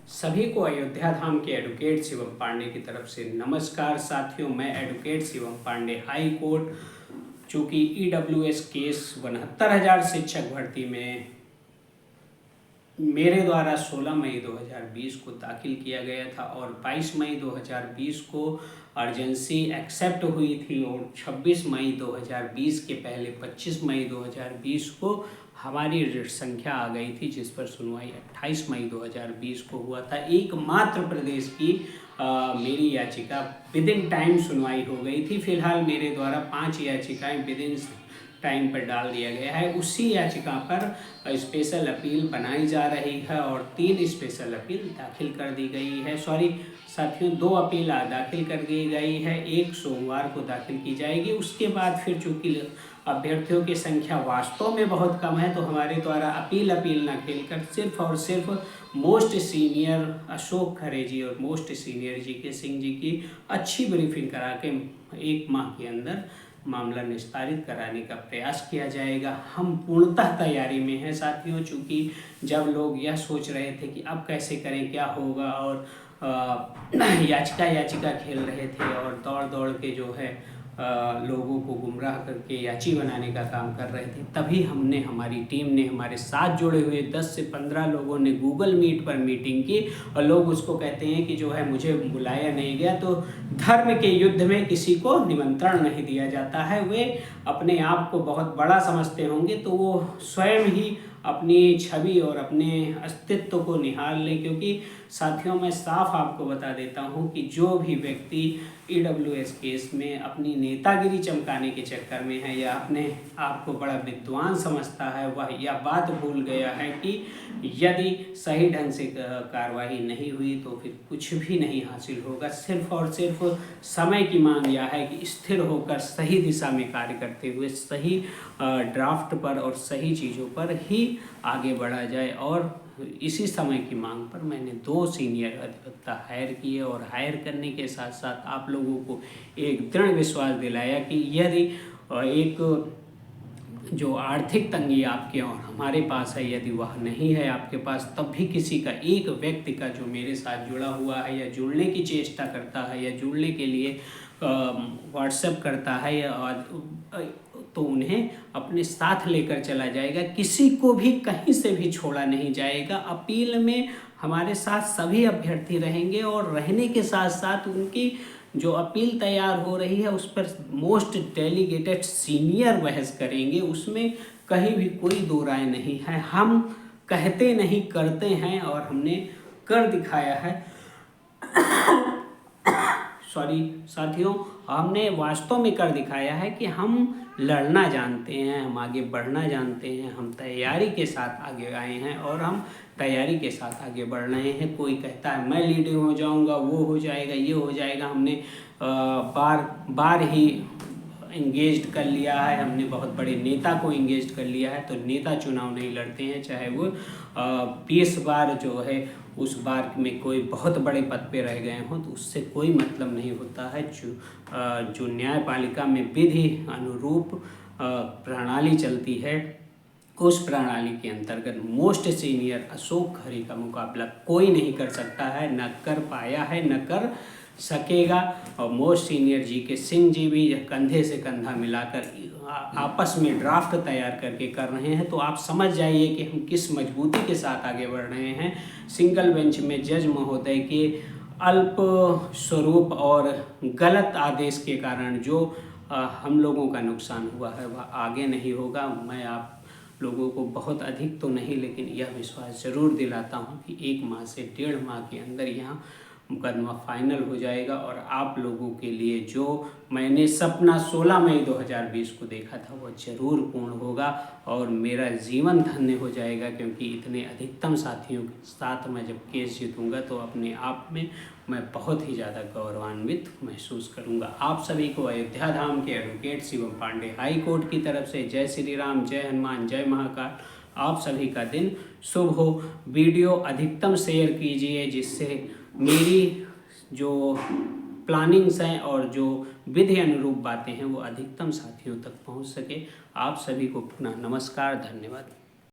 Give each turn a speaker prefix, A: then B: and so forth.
A: सभी को अयोध्या धाम के एडवोकेट शिवम पांडे की तरफ से नमस्कार। साथियों, मैं advocate Shivam Pandey high court, चूँकि ईडब्ल्यूएस केस 69,000 शिक्षक भर्ती में मेरे द्वारा 16 मई 2020 को दाखिल किया गया था और 22 मई 2020 को अर्जेंसी एक्सेप्ट हुई थी और 26 मई 2020 के पहले 25 मई 2020 को हमारी रिट संख्या आ गई थी, जिस पर सुनवाई 28 मई 2020 को हुआ था। एकमात्र प्रदेश की मेरी याचिका विद इन टाइम सुनवाई हो गई थी। फिलहाल मेरे द्वारा 5 याचिकाएं विद इन टाइम पर डाल दिया गया है। उसी याचिका पर स्पेशल अपील बनाई जा रही है और 3 स्पेशल अपील दाखिल कर दी गई है। साथियों, 2 अपील दाखिल कर दी गई है, एक सोमवार को दाखिल की जाएगी। उसके बाद फिर चूँकि अभ्यर्थियों की संख्या वास्तव में बहुत कम है, तो हमारे द्वारा अपील ना खेलकर सिर्फ और सिर्फ मोस्ट सीनियर अशोक खरे जी और most senior GK Singh ji की अच्छी ब्रीफिंग करा के 1 माह के अंदर मामला निस्तारित कराने का प्रयास किया जाएगा। हम पूर्णतः तैयारी में हैं साथियों। चूँकि जब लोग यह सोच रहे थे कि अब कैसे करें, क्या होगा, और याचिका खेल रहे थे और दौड़ के जो है लोगों को गुमराह करके याची बनाने का काम कर रहे थे, तभी हमारी टीम ने, हमारे साथ जुड़े हुए 10 से 15 लोगों ने गूगल मीट पर मीटिंग की। और लोग उसको कहते हैं कि जो है मुझे बुलाया नहीं गया। तो धर्म के युद्ध में किसी को निमंत्रण नहीं दिया जाता है। वे अपने आप को बहुत बड़ा समझते होंगे, तो वो स्वयं ही अपनी छवि और अपने अस्तित्व को निहार लें। क्योंकि साथियों, मैं साफ आपको बता देता हूं कि जो भी व्यक्ति ईडब्ल्यूएस केस में अपनी नेतागिरी चमकाने के चक्कर में है या अपने आप को बड़ा विद्वान समझता है, वह यह बात भूल गया है कि यदि सही ढंग से कार्रवाई नहीं हुई तो फिर कुछ भी नहीं हासिल होगा। सिर्फ और सिर्फ समय की मांग यह है कि स्थिर होकर सही दिशा में कार्य करते हुए सही ड्राफ्ट पर और सही चीज़ों पर ही आगे बढ़ा जाए। और इसी समय की मांग पर मैंने 2 सीनियर अधिवक्ता हायर किए और हायर करने के साथ साथ आप लोगों को एक दृढ़ विश्वास दिलाया कि यदि एक जो आर्थिक तंगी आपके और हमारे पास है, यदि वह नहीं है आपके पास, तब भी किसी का, एक व्यक्ति का जो मेरे साथ जुड़ा हुआ है या जुड़ने की चेष्टा करता है या जुड़ने के लिए व्हाट्सएप करता है या तो उन्हें अपने साथ लेकर चला जाएगा। किसी को भी कहीं से भी छोड़ा नहीं जाएगा। अपील में हमारे साथ सभी अभ्यर्थी रहेंगे और रहने के साथ साथ उनकी जो अपील तैयार हो रही है उस पर मोस्ट डेलीगेटेड सीनियर बहस करेंगे। उसमें कहीं भी कोई दो राय नहीं है। हम कहते नहीं, करते हैं और हमने कर दिखाया है। साथियों, हमने वास्तव में कर दिखाया है कि हम लड़ना जानते हैं, हम आगे बढ़ना जानते हैं, हम तैयारी के साथ आगे आए हैं और हम तैयारी के साथ आगे बढ़ रहे हैं। कोई कहता है मैं लीडर हो जाऊंगा, वो हो जाएगा, ये हो जाएगा। हमने बार ही इंगेज्ड कर लिया है, हमने बहुत बड़े नेता को इंगेज कर लिया है। तो नेता चुनाव नहीं लड़ते हैं, चाहे वो 20 बार जो है उस बार में कोई बहुत बड़े पद पे रह गए हों, तो उससे कोई मतलब नहीं होता है। जो न्यायपालिका में विधि अनुरूप प्रणाली चलती है, उस प्रणाली के अंतर्गत मोस्ट सीनियर अशोक खरे का मुकाबला कोई नहीं कर सकता है, न कर पाया है, न कर सकेगा। और most senior GK Singh ji भी कंधे से कंधा मिलाकर आपस में ड्राफ्ट तैयार करके कर रहे हैं। तो आप समझ जाइए कि हम किस मजबूती के साथ आगे बढ़ रहे हैं। सिंगल बेंच में जज महोदय के अल्प स्वरूप और गलत आदेश के कारण जो हम लोगों का नुकसान हुआ है वह आगे नहीं होगा। मैं आप लोगों को बहुत अधिक तो नहीं, लेकिन यह विश्वास ज़रूर दिलाता हूं कि 1 माह से 1.5 माह के अंदर यहाँ मुकदमा फाइनल हो जाएगा और आप लोगों के लिए जो मैंने सपना 16 मई 2020 को देखा था वह जरूर पूर्ण होगा और मेरा जीवन धन्य हो जाएगा। क्योंकि इतने अधिकतम साथियों के साथ मैं जब केस जीतूंगा तो अपने आप में मैं बहुत ही ज़्यादा गौरवान्वित महसूस करूंगा। आप सभी को अयोध्या धाम के advocate Shivam Pandey high court की तरफ से जय श्री राम, जय हनुमान, जय महाकाल। आप सभी का दिन शुभ हो। वीडियो अधिकतम शेयर कीजिए, जिससे मेरी जो प्लानिंग्स हैं और जो विधि अनुरूप बातें हैं वो अधिकतम साथियों तक पहुंच सके। आप सभी को पुनः नमस्कार, धन्यवाद।